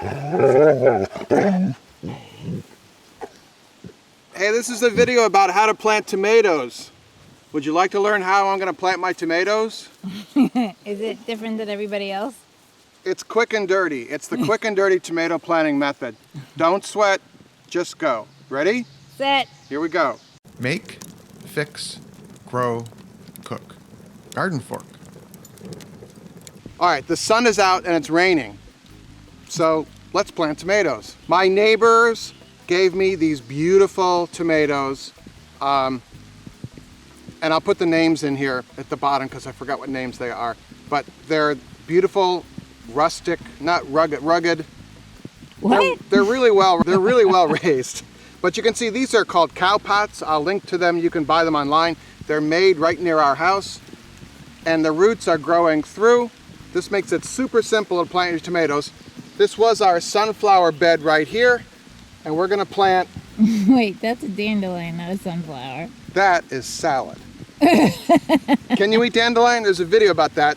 Hey, this is a video about how to plant tomatoes. Would you like to learn how I'm going to plant my tomatoes? Is it different than everybody else? It's quick and dirty. It's the quick and dirty tomato planting method. Don't sweat, just go. Ready? Set. Here we go. Make, fix, grow, cook. GardenFork. All right, the sun is out and it's raining. So let's plant tomatoes. My neighbors gave me these beautiful tomatoes. And I'll put the names in here at the bottom because I forgot what names they are. But they're beautiful, rustic, not rugged. What? They're really well raised. But you can see these are called cow pots. I'll link to them. You can buy them online. They're made right near our house. And the roots are growing through. This makes it super simple to plant your tomatoes. This was our sunflower bed right here. And we're gonna plant. Wait, that's a dandelion, not a sunflower. That is salad. Can you eat dandelion? There's a video about that.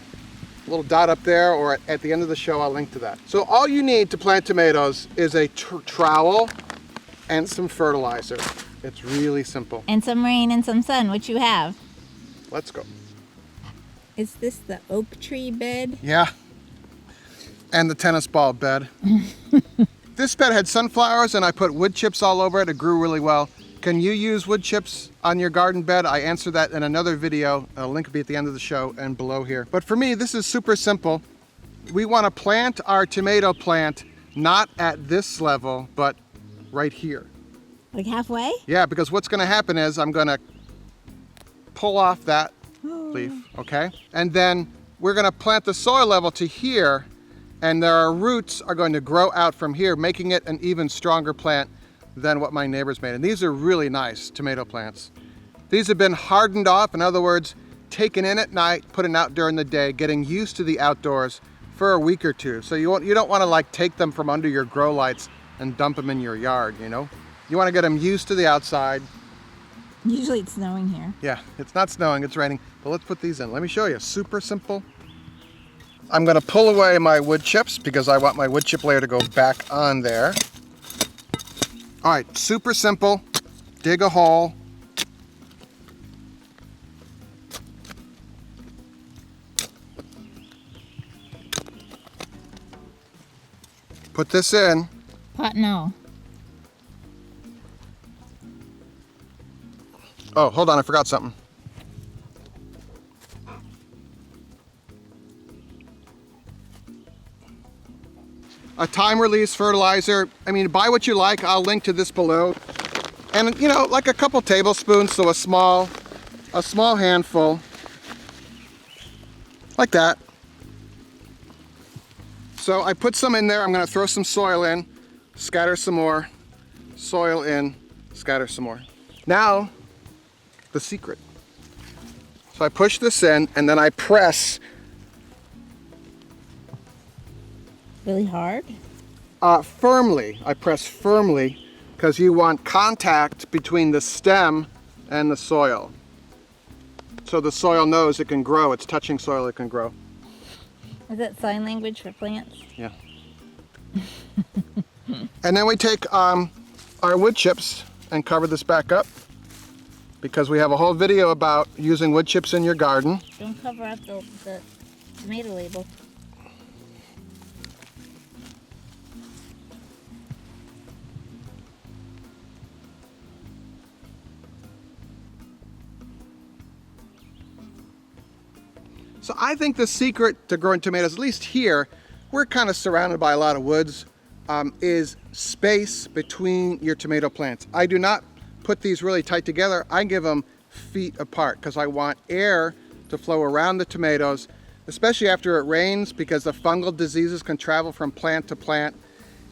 A little dot up there, or at the end of the show, I'll link to that. So all you need to plant tomatoes is a trowel and some fertilizer. It's really simple. And some rain and some sun, which you have. Let's go. Is this the oak tree bed? Yeah. And the tennis ball bed. This bed had sunflowers and I put wood chips all over it. It grew really well. Can you use wood chips on your garden bed? I answered that in another video. A link will be at the end of the show and below here. But for me, this is super simple. We want to plant our tomato plant not at this level, but right here. Like halfway? Yeah, because what's going to happen is I'm going to pull off that leaf, okay? And then we're going to plant the soil level to here, and our roots are going to grow out from here, making it an even stronger plant than what my neighbors made. And these are really nice tomato plants. These have been hardened off, in other words, taken in at night, put out during the day, getting used to the outdoors for a week or two. So you don't want to like take them from under your grow lights and dump them in your yard, you know? You want to get them used to the outside. Usually it's snowing here. Yeah, it's not snowing, it's raining. But let's put these in. Let me show you, super simple. I'm gonna pull away my wood chips because I want my wood chip layer to go back on there. All right, super simple. Dig a hole. Put this in. Pot no. Oh, hold on, I forgot something. A time release fertilizer. I mean, buy what you like. I'll link to this below. And you know, like a couple tablespoons, so a small handful. Like that. So I put some in there. I'm gonna throw some soil in, scatter some more, soil in, scatter some more. Now, the secret. So I push this in and then I press. Really hard? Firmly. I press firmly because you want contact between the stem and the soil. So the soil knows it can grow. It's touching soil, it can grow. Is that sign language for plants? Yeah. And then we take our wood chips and cover this back up because we have a whole video about using wood chips in your garden. Don't cover up the tomato label. So I think the secret to growing tomatoes, at least here, we're kind of surrounded by a lot of woods, is space between your tomato plants. I do not put these really tight together. I give them feet apart because I want air to flow around the tomatoes, especially after it rains, because the fungal diseases can travel from plant to plant.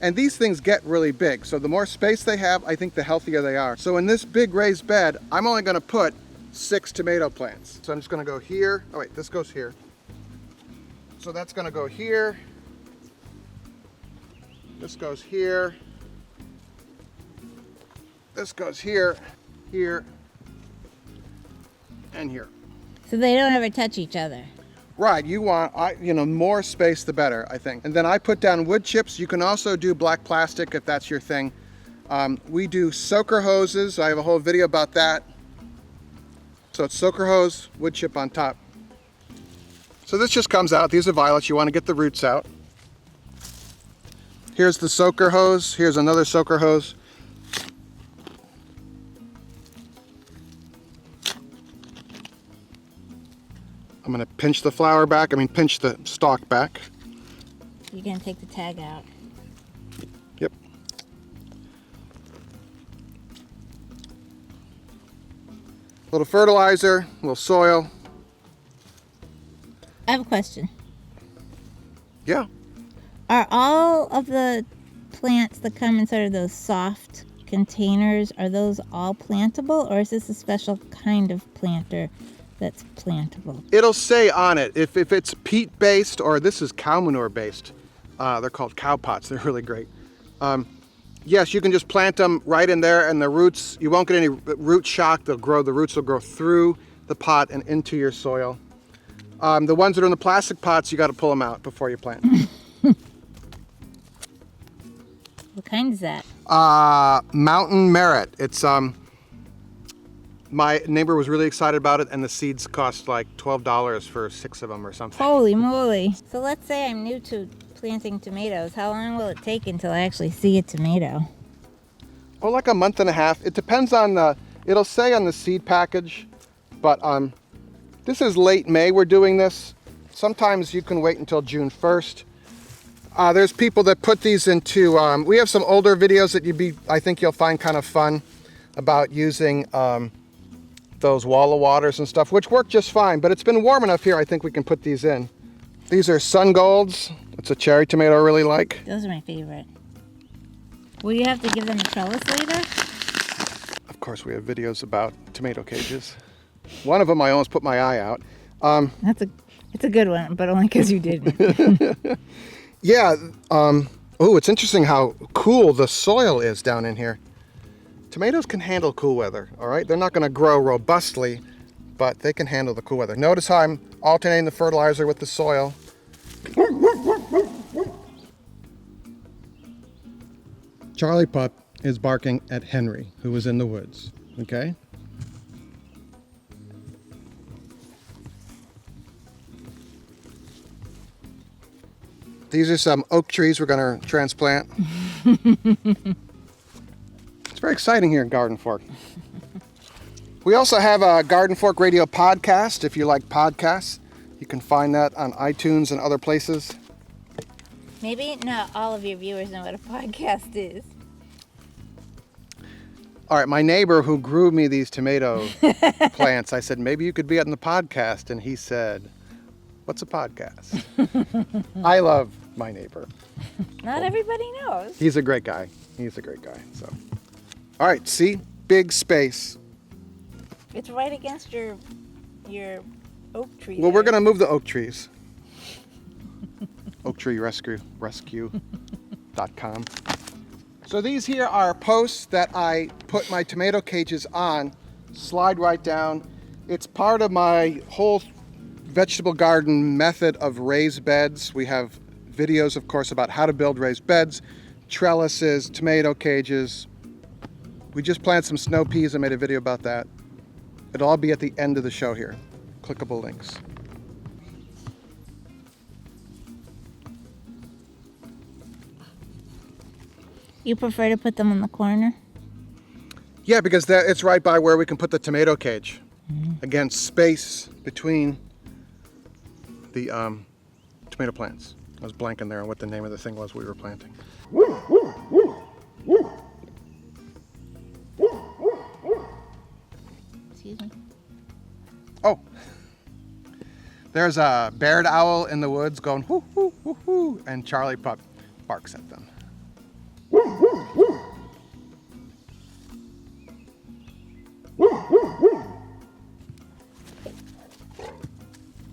And these things get really big. So the more space they have, I think the healthier they are. So in this big raised bed, I'm only gonna put 6 tomato plants. So I'm just gonna go here. Oh wait, this goes here. So that's gonna go here. This goes here. This goes here, here, and here. So they don't ever touch each other. Right, you want, more space the better, I think. And then I put down wood chips. You can also do black plastic if that's your thing. We do soaker hoses. I have a whole video about that. So it's soaker hose, wood chip on top. So this just comes out. These are violets. You want to get the roots out. Here's the soaker hose. Here's another soaker hose. I'm going to pinch the flower back. Pinch the stalk back. You're going to take the tag out. Yep. A little fertilizer, a little soil. I have a question. Yeah. Are all of the plants that come in sort of those soft containers, are those all plantable, or is this a special kind of planter that's plantable? It'll say on it if it's peat based, or this is cow manure based. They're called cow pots. They're really great. Yes, you can just plant them right in there, and the roots, you won't get any root shock. The roots will grow through the pot and into your soil. The ones that are in the plastic pots, you got to pull them out before you plant. What kind is that? Mountain Merit. It's my neighbor was really excited about it, and the seeds cost like $12 for 6 of them or something. Holy moly. So let's say I'm new to planting tomatoes. How long will it take until I actually see a tomato? Oh, like a month and a half. It depends on it'll say on the seed package, but this is late May we're doing this. Sometimes you can wait until June 1st. There's people that put these into, we have some older videos that I think you'll find kind of fun about using those wall of waters and stuff, which work just fine, but it's been warm enough here, I think we can put these in. These are Sun Golds. It's a cherry tomato I really like. Those are my favorite. Will you have to give them a trellis later? Of course, we have videos about tomato cages. One of them I almost put my eye out. It's a good one, but only because you didn't. Yeah. It's interesting how cool the soil is down in here. Tomatoes can handle cool weather, all right? They're not going to grow robustly, but they can handle the cool weather. Notice how I'm alternating the fertilizer with the soil. Charlie Pup is barking at Henry, who was in the woods, okay? These are some oak trees we're going to transplant. It's very exciting here in GardenFork. We also have a GardenFork Radio podcast. If you like podcasts, you can find that on iTunes and other places. Maybe not all of your viewers know what a podcast is. All right, my neighbor who grew me these tomato plants, I said, maybe you could be on the podcast. And he said, what's a podcast? I love my neighbor. Not everybody knows. He's a great guy. He's a great guy. So, all right, see? Big space. It's right against your oak tree. Well, we're going to move the oak trees. Oak Tree Rescue.com. So these here are posts that I put my tomato cages on. Slide right down. It's part of my whole vegetable garden method of raised beds. We have videos, of course, about how to build raised beds, trellises, tomato cages. We just planted some snow peas. I made a video about that. It'll all be at the end of the show here. Clickable links. You prefer to put them in the corner? Yeah, because it's right by where we can put the tomato cage. Again, space between the tomato plants. I was blanking there on what the name of the thing was we were planting. Excuse me. Oh, there's a barred owl in the woods going whoo, whoo, whoo, whoo, and Charlie Pup barks at them.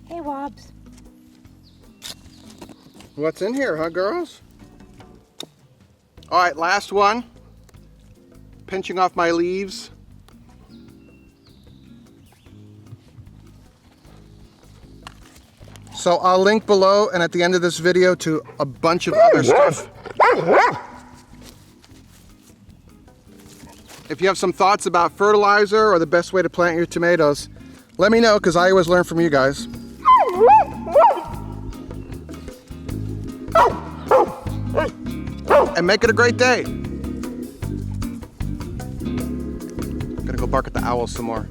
Hey, Wobbs. What's in here, huh, girls? All right, last one. Pinching off my leaves. So I'll link below and at the end of this video to a bunch of other stuff. If you have some thoughts about fertilizer or the best way to plant your tomatoes, let me know, because I always learn from you guys. And make it a great day. I'm gonna go bark at the owls some more.